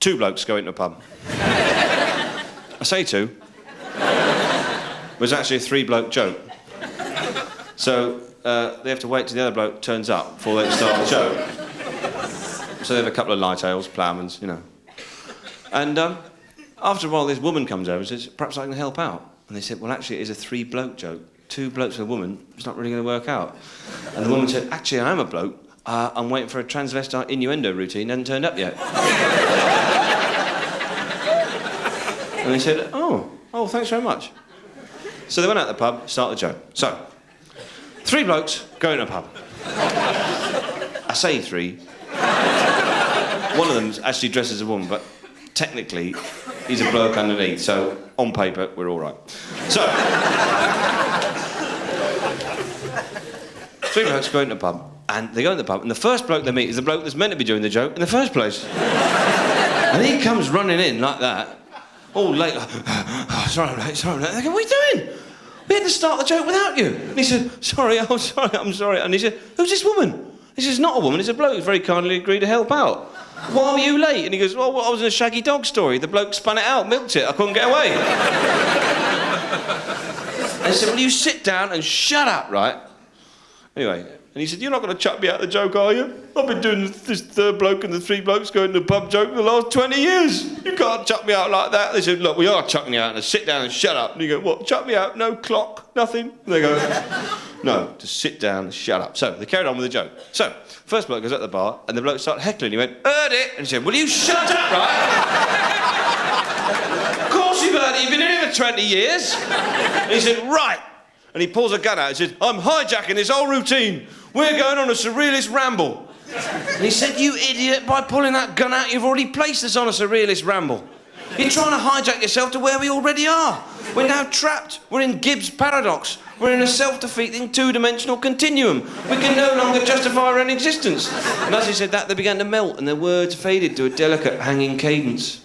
two blokes go into a pub. I say two. It was actually a three-bloke joke. So they have to wait till the other bloke turns up before they can start the joke. So they have a couple of light ales, ploughmans, you know. And after a while, this woman comes over and says, perhaps I can help out. And they said, well, actually, it is a three-bloke joke. Two blokes and a woman, it's not really going to work out. And the woman said, actually, I am a bloke. I'm waiting for a transvestite innuendo routine, hasn't turned up yet. And they said, oh, thanks very much. So they went out the pub, started the joke. So, three blokes go into a pub. I say three. One of them's actually dressed as a woman, but technically, he's a bloke underneath, so on paper, we're all right. So, three blokes go into a pub, and they go into the pub, and the first bloke they meet is the bloke that's meant to be doing the joke in the first place. And he comes running in like that, all late, sorry, I'm late. They go, what are you doing? We had to start the joke without you. And he said, I'm sorry. And he said, who's this woman? He says, not a woman, it's a bloke who's very kindly agreed to help out. Why were you late? And he goes, well, I was in a shaggy dog story. The bloke spun it out, milked it. I couldn't get away. And he said, well, you sit down and shut up, right? Anyway, and he said, you're not going to chuck me out the joke, are you? I've been doing this third bloke and the three blokes going to the pub joke for the last 20 years. You can't chuck me out like that. They said, look, we are chucking you out. And sit down and shut up. And you go, what, chuck me out? No clock? Nothing? And they go, no, just sit down and shut up. So they carried on with the joke. So, first bloke goes at the bar, and the bloke started heckling. He went, heard it. And he said, will you shut up, right? Of course you've heard it. You've been in here for 20 years. And he said, right. And he pulls a gun out and said, I'm hijacking this whole routine. We're going on a surrealist ramble. And he said, you idiot, by pulling that gun out, you've already placed us on a surrealist ramble. You're trying to hijack yourself to where we already are. We're now trapped. We're in Gibbs' paradox. We're in a self-defeating two-dimensional continuum. We can no longer justify our own existence. And as he said that, they began to melt and their words faded to a delicate hanging cadence.